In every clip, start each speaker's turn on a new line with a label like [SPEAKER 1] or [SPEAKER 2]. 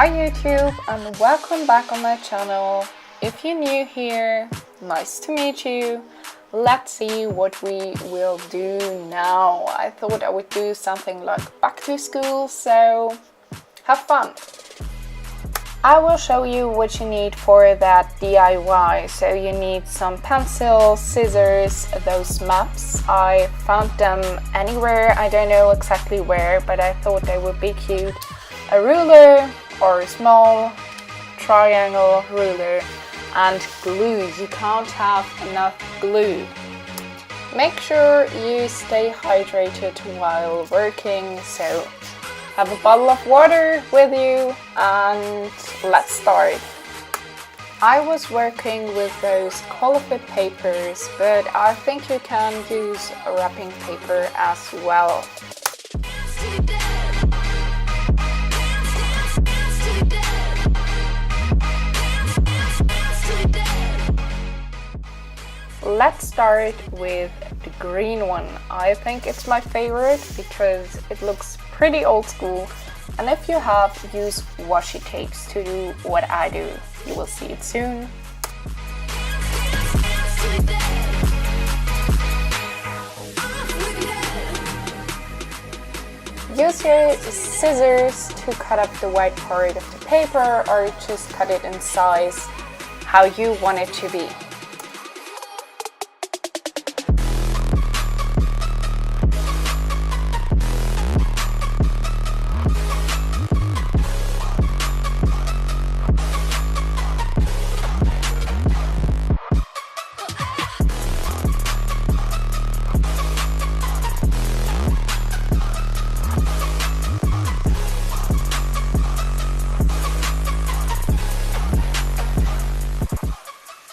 [SPEAKER 1] Hi YouTube and welcome back on my channel. If you're new here, nice to meet you. Let's see what we will do now. I thought I would do something like back to school, so have fun. I will show you what you need for that DIY. So you need some pencils, scissors, those maps. I found them anywhere, I don't know exactly where, but I thought they would be cute. A ruler or a small triangle ruler and glue. You can't have enough glue. Make sure you stay hydrated while working, so have a bottle of water with you and let's start. I was working with those colorful papers, but I think you can use a wrapping paper as well. Let's start with the green one. I think it's my favorite because it looks pretty old school, and if you have, use washi tapes to do what I do. You will see it soon. Use your scissors to cut up the white part of the paper, or just cut it in size how you want it to be.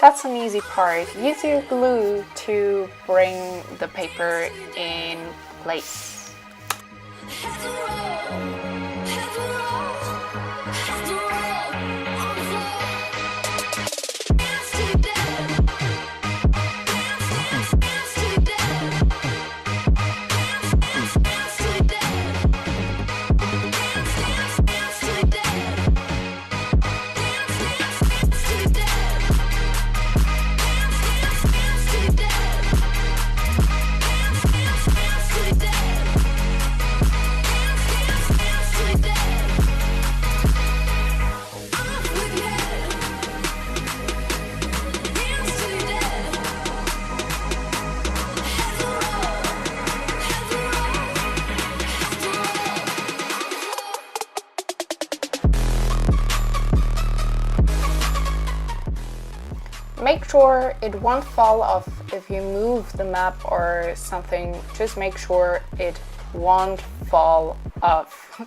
[SPEAKER 1] That's an easy part. Use your glue to bring the paper in place. Make sure it won't fall off if you move the map or something. Just make sure it won't fall off.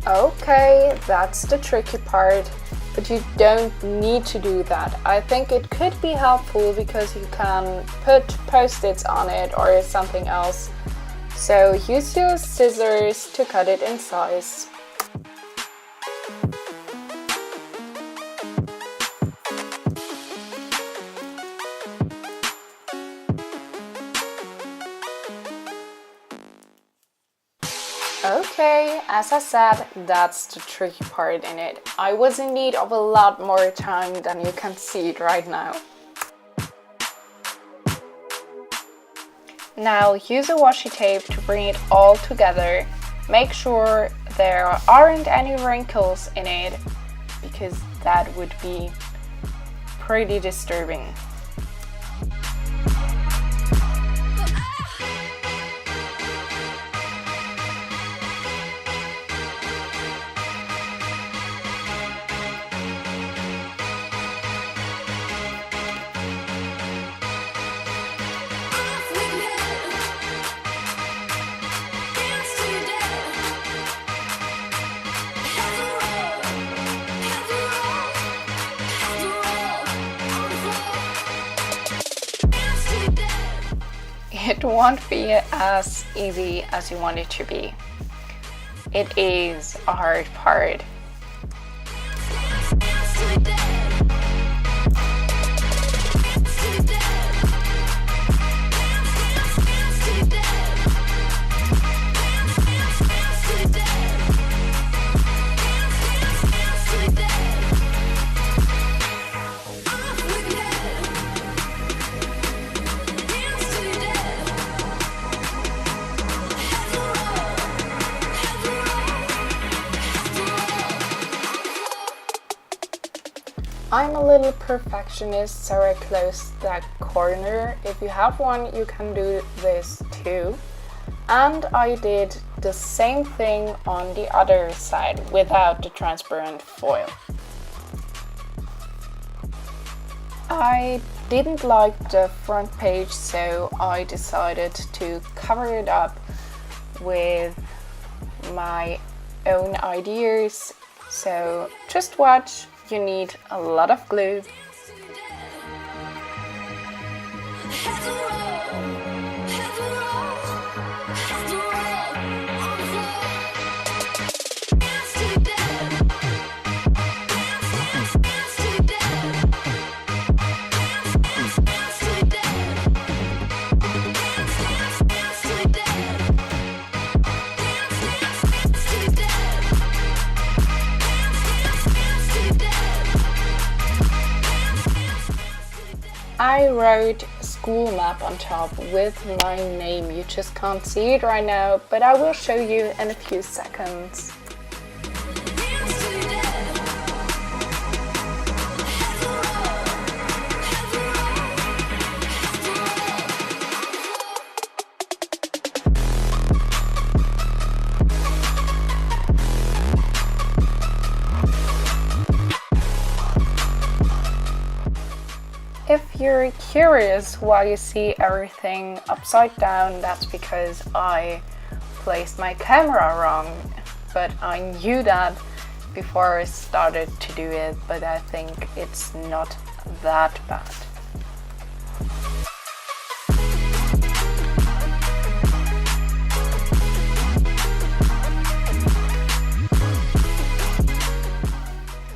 [SPEAKER 1] Okay, that's the tricky part. But you don't need to do that. I think it could be helpful because you can put post-its on it or something else. So use your scissors to cut it in size. Okay, as I said, that's the tricky part in it. I was in need of a lot more time than you can see it right now. Now use a washi tape to bring it all together. Make sure there aren't any wrinkles in it, because that would be pretty disturbing. It won't be as easy as you want it to be. It is a hard part. I'm a little perfectionist, so I closed that corner. If you have one, you can do this too. And I did the same thing on the other side without the transparent foil. I didn't like the front page, so I decided to cover it up with my own ideas. So just watch, you need a lot of glue. I wrote school map on top with my name. You just can't see it right now, but I will show you in a few seconds. If you're curious why you see everything upside down, that's because I placed my camera wrong. But I knew that before I started to do it, but I think it's not that bad.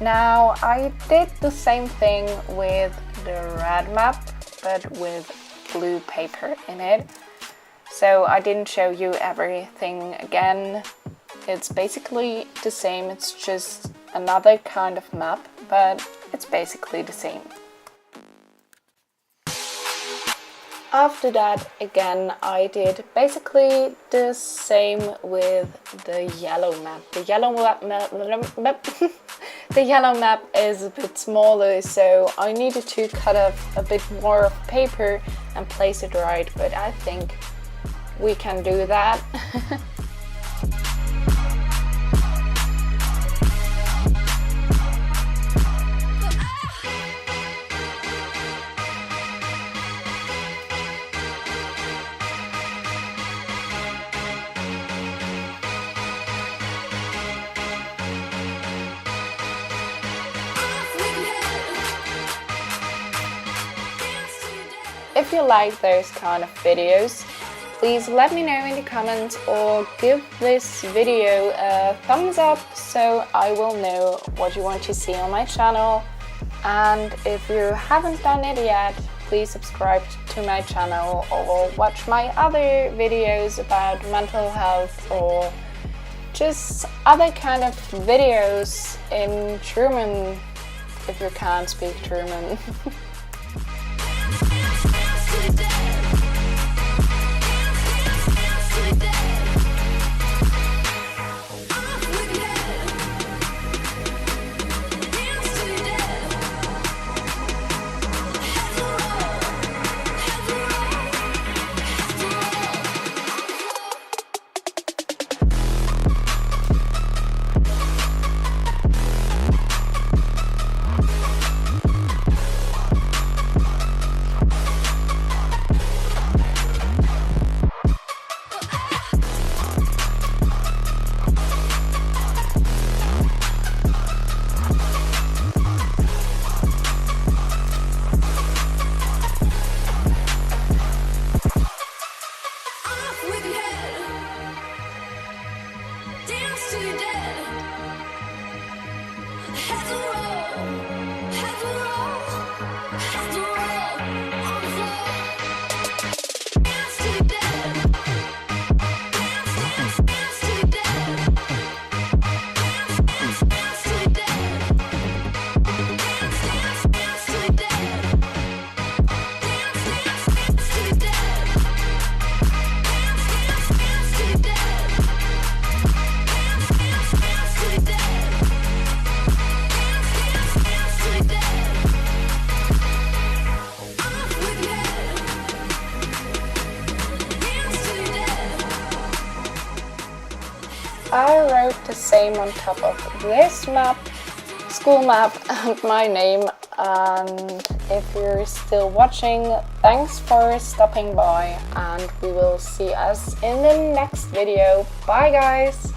[SPEAKER 1] Now I did the same thing with the red map, but with blue paper in it. So I didn't show you everything again. It's basically the same, it's just another kind of map, but it's basically the same. After that, again, I did basically the same with the yellow map. The yellow map the yellow map is a bit smaller, so I needed to cut up a bit more of paper and place it right, but I think we can do that. If you like those kind of videos, please let me know in the comments or give this video a thumbs up so I will know what you want to see on my channel. And if you haven't done it yet, please subscribe to my channel or watch my other videos about mental health or just other kind of videos in German if you can't speak German. I wrote the same on top of this map, school map, and my name. And if you're still watching, thanks for stopping by, and we will see us in the next video. Bye guys!